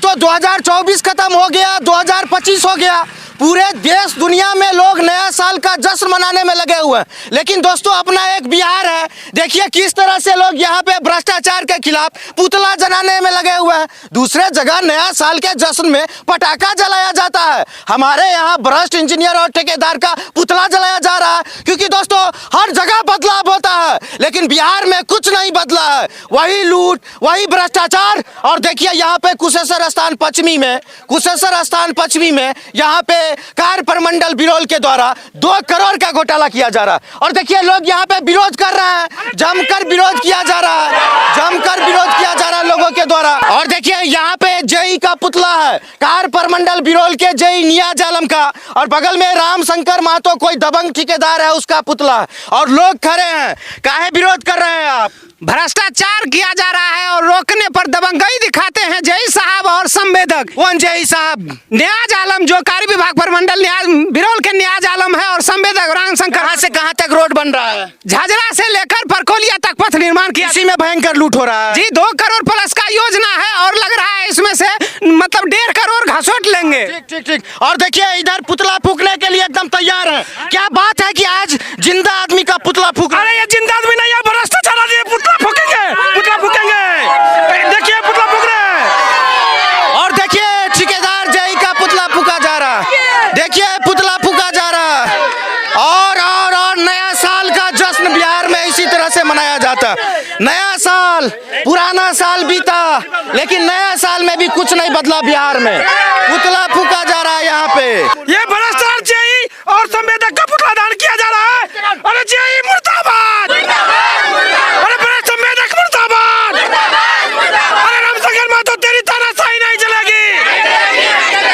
दोस्तों 2024 खत्म हो गया, 2025 हो गया, पूरे देश दुनिया में लोग नया साल का जश्न मनाने में लगे हुए हैं। लेकिन दोस्तों अपना एक बिहार है, देखिए किस तरह से लोग यहाँ पे भ्रष्टाचार के खिलाफ पुतला जलाने में लगे हुए हैं। दूसरे जगह नया साल के जश्न में पटाखा जलाया जाता है, हमारे यहाँ भ्रष्ट इंजीनियर और ठेकेदार का पुतला जलाया जा रहा है। क्योंकि दोस्तों हर जगह बदलाव होता है, लेकिन बिहार में कुछ नहीं बदला है, वही लूट, वही भ्रष्टाचार। और देखिए यहाँ पे कुशेश्वर स्थान पश्चिमी में यहाँ पे कार प्रमंडल बिरौल के द्वारा 2 करोड़ का घोटाला किया जा रहा है। और देखिए लोग यहाँ पे विरोध कर रहे हैं, जमकर विरोध किया जा रहा है लोगों के द्वारा। और देखिए यहाँ पे जेई का पुतला है, कार प्रमंडल बिरौल के जेई नियाज आलम का, और बगल में राम शंकर महतो कोई दबंग ठेकेदार है उसका पुतला है। और लोग खड़े हैं, काहे विरोध कर रहे हैं आप? भ्रष्टाचार किया जा रहा है और रोकने पर दबंगई दिखाते हैं जेई साहब और संवेदक। कौन जेई साहब? नियाज आलम, जो कार्य विभाग प्रमंडल बिरौल के नियाज आलम है, और संवेदक राम शंकर। कहां से कहां तक रोड बन रहा है? झाझरा से लेकर परकोलिया तक पथ निर्माण किया, इसी में भयंकर लूट हो रहा है जी। 2 करोड़ प्लस का योजना है और लग रहा है इसमें से मतलब 1.5 करोड़ घसोट लेंगे। ठीक। और देखिए इधर पुतला फूकने के लिए एकदम तैयार है। क्या बात है कि आज जिंदा आदमी का पुतला फूक? अरे ये जिंदा आदमी नहीं है, भ्रष्टाचार आदमी है। पुतला फूकेंगे। देखिए पुतला फूक रहे हैं। और देखिए ठेकेदार जेई का पुतला फूका जा रहा है, देखिए पुतला फूका जा रहा है। और नया साल का जश्न बिहार में इसी तरह से मनाया जाता है। नया साल, पुराना साल बीता, लेकिन नया साल में भी कुछ नहीं बदला बिहार में, पुतला फूका जा रहा है यहाँ पे। ये भ्रष्टाचार जेई और संवेदक का पुतला दान किया जा रहा है। अरे जेई मुर्दाबाद, अरे भ्रष्ट संवेदक मुर्दाबाद, अरे रामशंकर महतो तेरी तानाशाही नहीं चलेगी,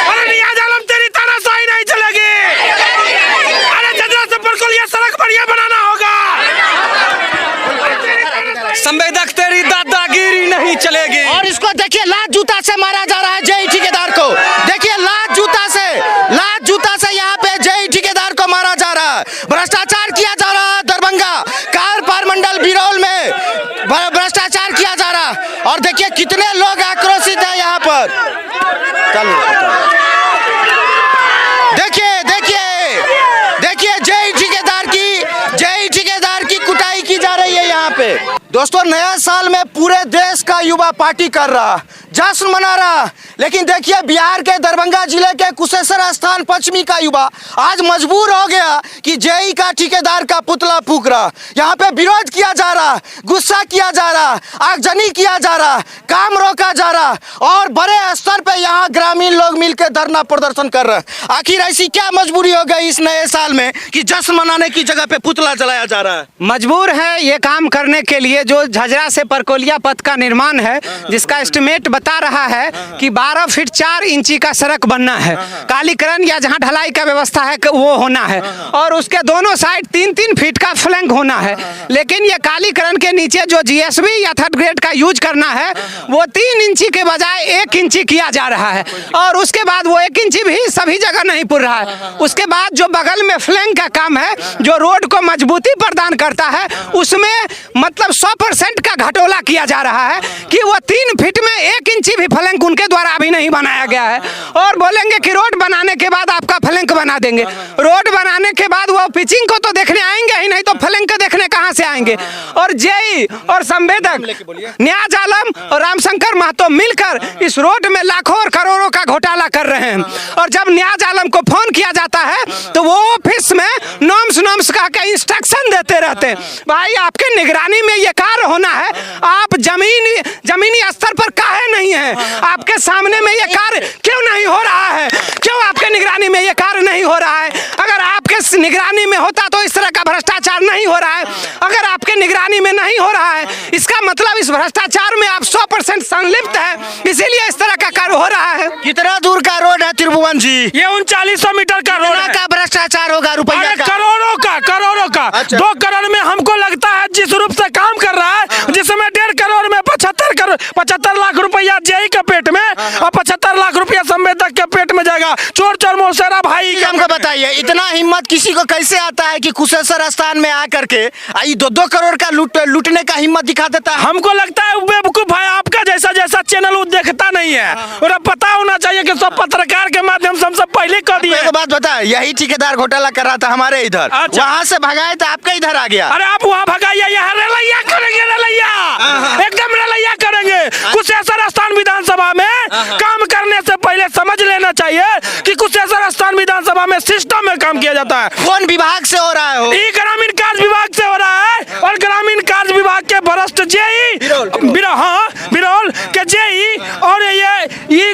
अरे नियाज आलम तेरी तानाशाही नहीं चलेगी, अरे झाझरा से परकोलिया सड़क बढ़िया बनाना होगा, संवेदक तेरी दादागिरी नहीं चलेगी। और इसको देखिए लात जूता से मारा जा रहा है जेई ठेकेदार को, देखिए लात जूता से यहाँ पे जेई ठेकेदार को मारा जा रहा है। भ्रष्टाचार किया जा रहा है, दरभंगा कार प्रमंडल बिरौल में भ्रष्टाचार किया जा रहा है। और देखिए कितने लोग आक्रोशित है यहाँ पर। देखिए जेई ठेकेदार की कुटाई की जा रही है यहाँ पे। दोस्तों नया साल में पूरे देश का युवा पार्टी कर रहा, जश्न मना रहा, लेकिन देखिए बिहार के दरभंगा जिले के कुशेश्वर स्थान पश्चिमी का युवा आज मजबूर हो गया कि जेई का ठेकेदार का पुतला फूक रहा। यहाँ पे विरोध किया जा रहा, गुस्सा किया जा रहा, आगजनी किया जा रहा, काम रोका जा रहा, और बड़े स्तर पे यहाँ ग्रामीण लोग मिलकर धरना प्रदर्शन कर रहे हैं। आखिर ऐसी क्या मजबूरी हो गई इस नए साल में कि जश्न मनाने की जगह पे पुतला जलाया जा रहा है? मजबूर है ये काम करने के लिए जो झाझरा से परकोलिया पथ का निर्माण है, जिसका एस्टिमेट बता रहा है कि 12 फीट 4 इंची का सड़क बनना है, कालीकरण या जहां ढलाई का व्यवस्था है वो होना है, और उसके दोनों साइड 3-3 फीट का फ्लैंक होना है। लेकिन ये कालीकरण के नीचे जो जीएसबी या 3rd ग्रेड का यूज करना है वो 3 इंची के बजाय 1 इंची किया जा रहा है। और उसके बाद वो 1 इंची भी सभी जगह नहीं पुर रहा है। उसके बाद जो बगल में फ्लैंक का काम है, जो रोड को मजबूती प्रदान करता है, उसमें मतलब 100% का घटोला किया जा रहा है कि वो 3 फीट में 1 इंची भी फ्लैंक उनके द्वारा अभी नहीं बनाया गया है। और बोलेंगे कि रोड बनाने के बाद आपका फ्लैंक बना देंगे। रोड बनाने के बाद वो पिचिंग को तो देखने आएंगे ही नहीं, तो फ्लैंक देखने कहां से आएंगे? और जेई और संवेदक नियाज आलम और रामशंकर महतो मिलकर इस रोड में लाखों और करोड़ों का घोटाला कर रहे हैं। और जब नियाज आलम को फोन किया जाता है तो वो ऑफिस में नॉर्म्स कह के इंस्ट्रक्शन देते रहते हैं, भाई आपके निगरानी में ये कार्य होना है, आप जमीनी स्तर पर काहे नहीं है? आपके सामने में ये कार्य क्यों नहीं हो रहा है? क्यों आपके निगरानी में ये कार्य नहीं हो रहा है? अगर आपके निगरानी में होता तो इस तरह का भ्रष्टाचार नहीं हो रहा है। अगर आपके निगरानी में नहीं हो रहा है, इसका मतलब इस भ्रष्टाचार में आप 100% संलिप्त है, इसीलिए इस तरह का कार्य हो रहा है। कितना दूर का रोड है त्रिभुवन जी? ये 3900 मीटर का रोड है। का भ्रष्टाचार होगा रुपया का? करोड़ों का। अच्छा। 2 करोड़ में हमको लगता है जिस रूप से काम कर रहा है, जिसमें 1.5 करोड़ में 75 लाख रुपया जेई के पेट में और 75 लाख रुपया संवेदक के पेट में जाएगा। जाएगा। चोर चोर मौसेरा भाई ये हमको बताइए, इतना हिम्मत किसी को कैसे आता है कि कुशेश्वर स्थान में आकर के 2-2 करोड़ का लूटने का हिम्मत दिखा देता है? हमको लगता है बेवकूफ भाई, आपका जैसा जैसा चैनल वो देखता नहीं है। और अब पता होना चाहिए कि सब पत्रकार के माध्यम से हम सब पहले कर दिए। एक बात बता, यही ठेकेदार घोटाला कर रहा था हमारे इधर, अच्छा। वहाँ से भगाए तो आपका इधर आ गया। अरे आप वहाँ भगाइए, यहाँ रलैया करेंगे, रलैया एकदम रलैया करेंगे। कुशेश्वर स्थान विधानसभा में काम करने से पहले समझ लेना चाहिए कि कुशेश्वर स्थान विधानसभा में सिस्टम में काम किया जाता है। कौन विभाग से हो रहा है हो? ये ग्रामीण कार्य विभाग से हो रहा है, और ग्रामीण कार्य विभाग के भ्रष्ट जेई बिरौल के जेई और ये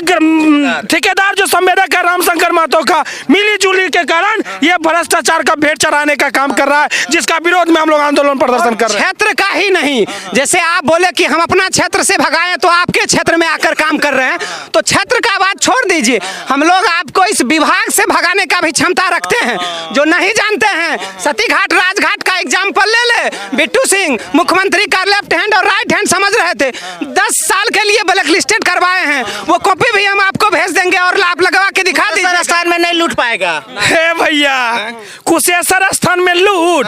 ठेकेदार जो संवेदक है रामशंकर महतो का मिली जुली के कारण ये भ्रष्टाचार का भेंट चढ़ाने का काम कर रहा है, जिसका विरोध में हम लोग आंदोलन प्रदर्शन कर रहे हैं। क्षेत्र का ही नहीं, जैसे आप बोले कि हम अपना क्षेत्र से भगाएं तो आपके क्षेत्र में आकर काम कर रहे हैं, तो क्षेत्र का बात छोड़ दीजिए, हम लोग आपको इस विभाग से भगाने का भी क्षमता रखते हैं। जो नहीं जानते हैं, सतीघाट राजघाट का एग्जाम्पल ले ले। बिट्टू सिंह मुख्यमंत्री का लेफ्ट हैंड और राइट हैंड समझ रहे थे, 10 साल के लिए ब्लैक लिस्टेड करवाए हैं। वो कॉपी भी हम आपको भेज देंगे और आप लगवा के दिखा दीजिए। स्थान में नहीं लूट पाएगा। हे भैया, कुशेश्वर स्थान में लूट,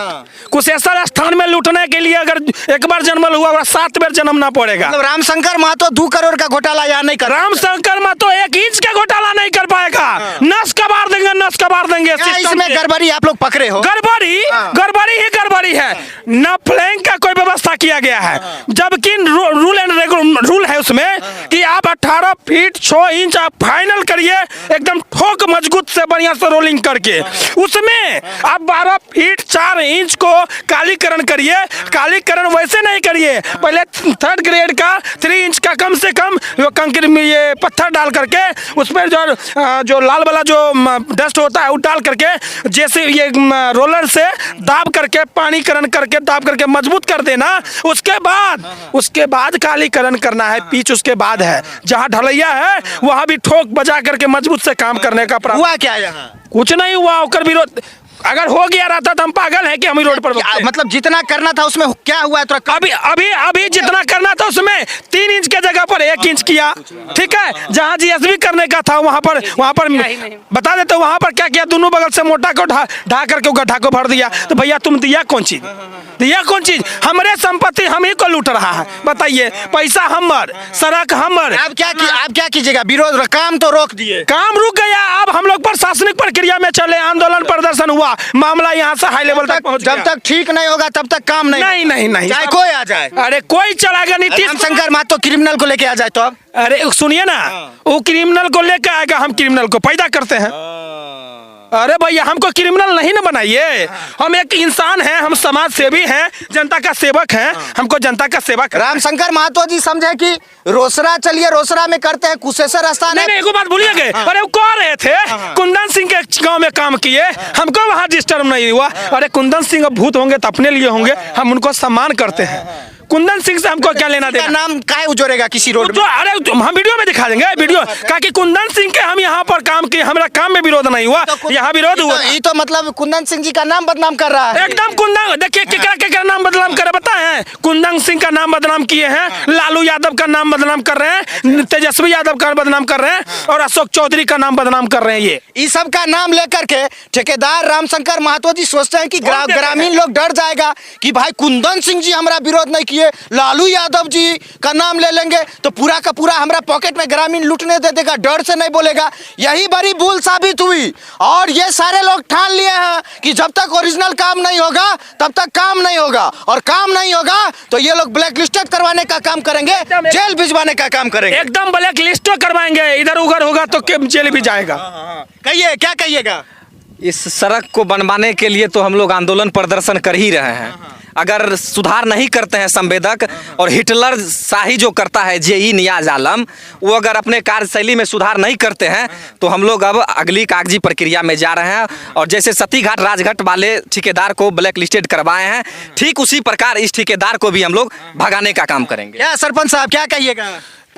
कुशेश्वर स्थान में लूटने के लिए अगर एक बार जन्म हुआ और 7 बार जन्मना पड़ेगा। मतलब रामशंकर महतो 2 करोड़ का घोटाला यहाँ नहीं कर, रामशंकर महतो 1 इंच का घोटाला नहीं कर पाएगा। नस कबार देंगे, नस कबार देंगे। इसमें गड़बड़ी आप लोग पकड़े हो? गड़बड़ी ही गड़बड़ी है। न फ्लैंक का कोई व्यवस्था किया गया है, जबकि रूल है उसमें कि आप 18 फीट 6 इंच आप फाइनल करिए, एकदम ठोक मजबूत से बढ़िया से रोलिंग करके। उसमें आप 12 फीट 4 इंच को कालीकरण करिए। कालीकरण वैसे नहीं करिए, पहले 3rd ग्रेड का 3 इंच का कम से कम कंक्रीट में ये पत्थर डाल करके उसमें जो लाल वाला जो डस्ट होता है वो डाल करके जैसे ये रोलर से दाब करके पानीकरण करके दाब करके मजबूत कर देना। उसके बाद कालीकरण करना है, पिच उसके बाद है। जहाँ ढलैया है वहाँ भी ठोक बजा करके मजबूत से काम करने का हुआ क्या यहाँ? कुछ नहीं हुआ। ओकर विरोध अगर हो गया रहता तो हम पागल है कि हम ही रोड पर मतलब जितना करना था उसमें क्या हुआ है? अभी जितना करना था उसमें 3 इंच के जगह पर 1 इंच किया। ठीक है, जहाँ जीएसबी करने का था वहाँ पर बता देते, वहाँ पर क्या किया, दोनों बगल से मोटा को ढा करके गड्ढा को भर दिया। तो भैया तुम दिया कौन चीज? दिया कौन चीज? हमारे संपत्ति हम ही को लूट रहा है। बताइए, पैसा हमर, सड़क हमर। आप क्या कीजिएगा? विरोध काम तो रोक दिए, काम रुक गया। अब हम लोग प्रशासनिक प्रक्रिया में चले, आंदोलन प्रदर्शन हुआ, मामला यहाँ से हाई लेवल तक पहुंच गया। जब तक ठीक नहीं होगा तब तक काम नहीं चाहे कोई आ जाए। अरे कोई चलाएगा नहीं। रामशंकर महतो क्रिमिनल को लेके आ जाए तो अब अरे सुनिए ना, वो क्रिमिनल को लेकर आएगा, हम क्रिमिनल को पैदा करते हैं। अरे भैया, हमको क्रिमिनल नहीं ना बनाइए। हम एक इंसान हैं, हम समाज सेवी हैं, जनता का सेवक हैं, हमको जनता का सेवा करना है। रामशंकर महतो जी समझे कि रोसड़ा चलिए, रोसड़ा में करते हैं, कुशेश्वर स्थान नहीं, एक बात भूलिए गए। अरे वो कह रहे थे कुंदन सिंह के गांव में काम किए, हमको वहाँ डिस्टर्ब नहीं हुआ। अरे कुंदन सिंह भूत होंगे तो अपने लिए होंगे, हम उनको सम्मान करते हैं। कुंदन सिंह से हमको क्या लेना देना? नाम काहे उजोरेगा किसी रोड में? अरे हम वीडियो में दिखा देंगे, वीडियो का कि कुंदन सिंह के हम यहाँ पर काम किए, हमारा काम में विरोध नहीं हुआ, यहाँ विरोध हुआ। ये तो मतलब कुंदन सिंह जी का नाम बदनाम कर रहा है। एकदम कुंदन, देखिए केकरा नाम बदनाम करे बताएं। कुंदन सिंह का नाम बदनाम किए हैं, लालू यादव का नाम बदनाम कर रहे हैं, तेजस्वी यादव का बदनाम कर रहे हैं, और अशोक चौधरी का नाम बदनाम कर रहे हैं। ये सब का नाम लेकर के ठेकेदार रामशंकर महतो जी सोचते हैं कि ग्रामीण लोग डर जाएगा कि भाई कुंदन सिंह जी हमारा विरोध नहीं किए, लालू यादव जी का नाम ले लेंगे तो पूरा का पूरा हमारा पॉकेट में ग्रामीण लूटने दे देगा, डर से नहीं बोलेगा। यही बड़ी भूल साबित हुई, और ये सारे लोग ठान लिए हैं कि जब तक ओरिजिनल काम नहीं होगा तब तक काम नहीं होगा, और काम नहीं होगा तो ये लोग ब्लैक लिस्टेड करवाने का काम करेंगे, जेल भिजवाने का काम करेंगे। एकदम ब्लैक लिस्ट करवाएंगे, इधर उधर होगा तो जेल भी जाएगा। कहिए, क्या कहिएगा? इस सड़क को बनवाने के लिए तो हम लोग आंदोलन प्रदर्शन कर ही रहे हैं। अगर सुधार नहीं करते हैं संवेदक, और हिटलर शाही जो करता है जेई नियाज आलम, वो अगर अपने कार्यशैली में सुधार नहीं करते हैं तो हम लोग अब अगली कागजी प्रक्रिया में जा रहे हैं। और जैसे सतीघाट राजघाट वाले ठेकेदार को ब्लैक लिस्टेड करवाए हैं, ठीक उसी प्रकार इस ठेकेदार को भी हम लोग भगाने का काम करेंगे। क्या सरपंच साहब क्या कहिएगा?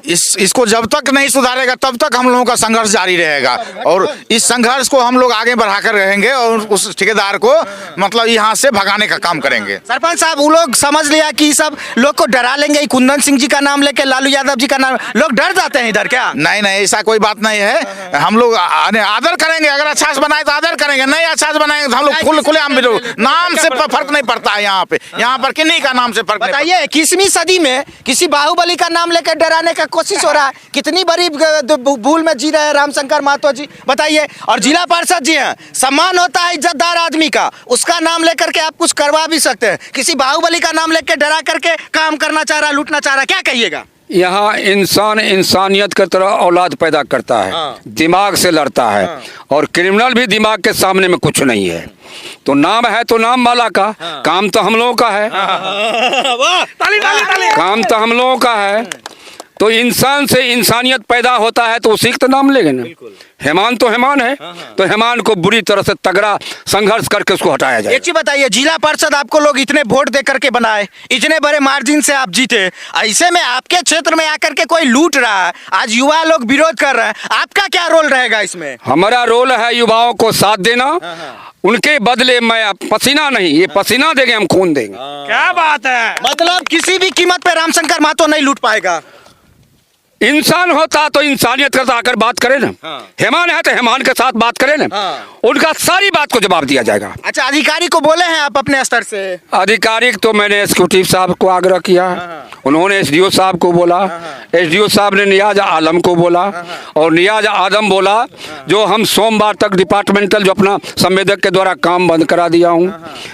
इसको जब तक नहीं सुधारेगा तब तक हम लोगों का संघर्ष जारी रहेगा और इस संघर्ष को हम लोग आगे बढ़ाकर रहेंगे और उस ठेकेदार को मतलब यहाँ से भगाने का काम करेंगे। सरपंच साहब, वो लोग समझ लिया कि सब लोग को डरा लेंगे, कुंदन सिंह जी का नाम लेके, लालू यादव जी का नाम, लोग डर जाते हैं इधर क्या? नहीं नहीं, ऐसा कोई बात नहीं है। हम लोग आदर करेंगे, अगर अच्छा से बनाए तो आदर करेंगे, नहीं अच्छा से बनाएंगे तो हम लोग खुले आम नाम से फर्क नहीं पड़ता है। यहाँ पर किन्हीं का नाम से फर्क नहीं। बताइए 21वीं सदी में किसी बाहुबली का नाम लेकर डराने का कोशिश हो रहा है, कितनी बड़ी भूल में जी रहे हैं रामशंकर महतो जी, बताइए। और जिला पार्षद जी हैं, सम्मान होता है इज्जतदार आदमी का, उसका नाम लेकर के आप कुछ करवा भी सकते हैं, किसी बाहुबली का नाम लेकर डरा करके काम करना चाह रहा, लूटना चाह रहा, क्या कहिएगा? यहाँ इंसान इंसानियत की तरह औलाद पैदा करता है, दिमाग से लड़ता है, और क्रिमिनल भी दिमाग के सामने में कुछ नहीं है। तो नाम है तो नाम वाला का, काम तो हम लोगों का है, काम तो हम लोगों का है। तो इंसान से इंसानियत पैदा होता है तो उसी का तो नाम लेंगे ना। हेमान तो हेमान है, तो हेमान को बुरी तरह से तगड़ा संघर्ष करके उसको हटाया जाए। एक चीज बताइए, जिला पार्षद आपको लोग इतने वोट दे करके बनाए, इतने बड़े मार्जिन से आप जीते, ऐसे में आपके क्षेत्र में आकर के कोई लूट रहा है, आज युवा लोग विरोध कर रहे हैं, आपका क्या रोल रहेगा इसमें? हमारा रोल है युवाओं को साथ देना, उनके बदले मैं पसीना नहीं, ये पसीना देंगे, हम खून देंगे। क्या बात है, मतलब किसी भी कीमत पे रामशंकर महतो नहीं लूट पाएगा। इंसान होता तो इंसानियत के साथ आकर बात करे ना। हेमान है तो हेमान के साथ बात करे ना, उनका सारी बात को जवाब दिया जाएगा। अच्छा, अधिकारी को बोले हैं आप अपने स्तर से? अधिकारी तो मैंने एग्जीक्यूटिव साहब को आग्रह किया, उन्होंने एसडीओ साहब को बोला, एसडीओ साहब ने नियाज आलम को बोला, और नियाज आदम बोला जो हम सोमवार तक डिपार्टमेंटल जो अपना संवेदक के द्वारा काम बंद करा दिया हूँ,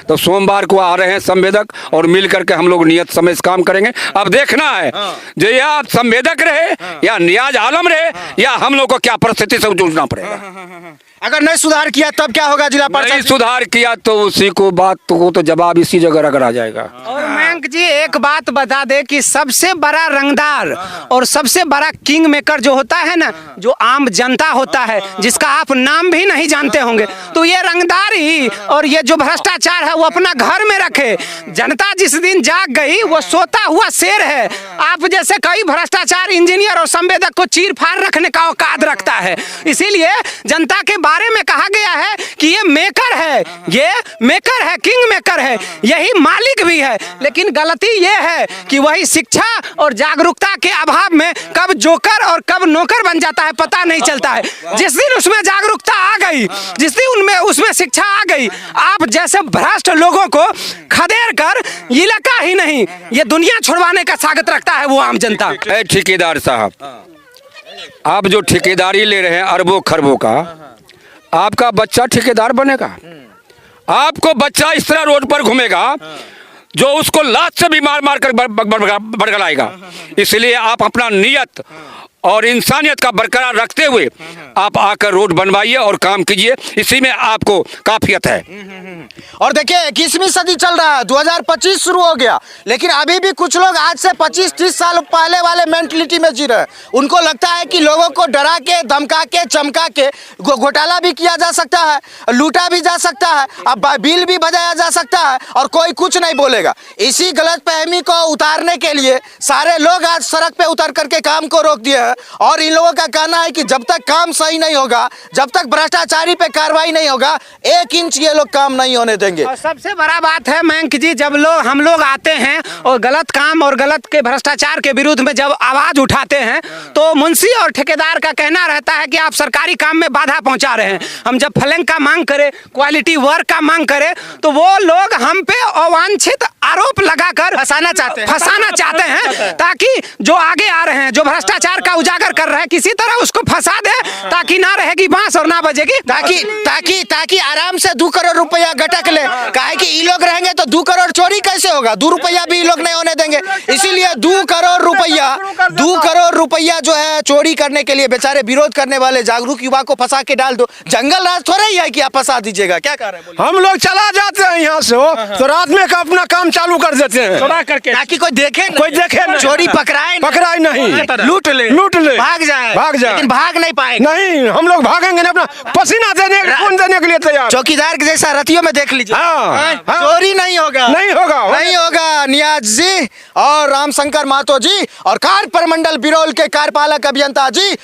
तो सोमवार को आ रहे हैं संवेदक और मिल करके हम लोग नियत समय से काम करेंगे। अब देखना है जो या संवेदक रहे या नियाज आलम रहे या हम लोग को क्या परिस्थिति से जूझना पड़ेगा। अगर नहीं सुधार किया तब क्या होगा? जिला नहीं पार्षद सुधार किया तो उसी को बात को तो जवाब इसी जगह रगड़ा जाएगा। और मयंक जी एक बात बता दे कि सबसे बड़ा रंगदार और सबसे बड़ा किंग मेकर जो होता है ना, जो आम जनता होता है, जिसका आप नाम भी नहीं जानते होंगे, तो ये रंगदार ही और ये जो भ्रष्टाचार है वो अपना घर में रखे। जनता जिस दिन जाग गई वो सोता हुआ शेर है। आप जैसे कई भ्रष्टाचार इंजीनियर और संवेदक को चीर फाड़ रखने का औकात रखता है। इसीलिए जनता के बारे में कहा गया है कि ये मेकर है, ये मेकर है, किंग मेकर है, यही मालिक भी है। लेकिन गलती ये है कि वही शिक्षा और जागरूकता के अभाव में कब जोकर और कब नौकर बन जाता है पता नहीं चलता है। जिस दिन उसमें जागरूकता आ गई, जिस दिन उनमें उसमें शिक्षा आ गई, आप जैसे भ्रष्ट लोगों को खदेड़ कर इलाका ही नहीं ये दुनिया छुड़वाने का स्वागत रखता है वो आम जनता। ठेकेदार साहब, आप जो ठेकेदारी ले रहे हैं अरबों खरबों का, आपका बच्चा ठेकेदार बनेगा? आपको बच्चा इस तरह रोड पर घूमेगा जो उसको लात से भी मार मार कर बड़गड़ाएगा। इसलिए आप अपना नियत और इंसानियत का बरकरार रखते हुए आप आकर रोड बनवाइए और काम कीजिए, इसी में आपको काफियत है। और देखिए 21वीं सदी चल रहा है, 2025 शुरू हो गया, लेकिन अभी भी कुछ लोग आज से 25-30 साल पहले वाले मेंटलिटी में जी रहे हैं। उनको लगता है कि लोगों को डरा के, धमका के, चमका के घोटाला भी किया जा सकता है, लूटा भी जा सकता है, अब बिल भी बजाया जा सकता है और कोई कुछ नहीं बोलेगा। इसी गलतफहमी को उतारने के लिए सारे लोग आज सड़क पे उतर करके काम को रोक दिए हैं और इन लोगों का कहना है कि जब तक काम सही नहीं होगा, जब तक भ्रष्टाचारी पे कार्रवाई नहीं होगा, 1 इंच ये लोग काम नहीं होने देंगे। और सबसे बड़ा बात है मयंक जी, जब हम लोग आते हैं और गलत काम और गलत के भ्रष्टाचार के विरुद्ध में जब आवाज उठाते हैं तो मुंशी और ठेकेदार का कहना रहता है कि आप सरकारी काम में बाधा पहुंचा रहे हैं। हम जब फ्लैंक का मांग करें, क्वालिटी वर्क का मांग करें, तो वो लोग हम पे अवांछित आरोप लगाकर फंसाना चाहते हैं ताकि जो आगे आ रहे हैं, जो भ्रष्टाचार का उजागर कर रहे हैं, किसी तरह उसको फंसा दे ताकि ना रहेगी बांस और ना बजेगी, ताकि आराम से 2 करोड़ रुपया गटक ले। काहे कि ये लोग रहेंगे तो 2 करोड़ चोरी कैसे होगा? 2 रुपया भी ये लोग नहीं होने देंगे। इसीलिए 2 करोड़ रुपया जो है चोरी करने के लिए बेचारे विरोध करने वाले जागरूक युवा को फंसा के डाल दो। जंगल राज थोड़ा ही है कि आप फंसा दीजिएगा। क्या कह रहे हैं? हम लोग चला जाते हैं यहाँ से तो रात में का अपना काम चालू कर देते हैं, चोरा करके, ताकि कोई देखे नहीं। चोरी पकड़ाए नहीं, लूट लूट ले, भाग जाए, भाग जाए, लेकिन भाग नहीं पाएगा। नहीं, हम लोग भागेंगे ना, अपना पसीना देने, खून देने के लिए तैयार। चौकीदार के जैसा रतियों में देख लीजिए। हाँ, हाँ, हाँ। चोरी नहीं होगा, नहीं होगा, नहीं होगा। नियाज जी और रामशंकर महतो जी और कार प्रमंडल बिरौल के कार्यपालक अभियंता जी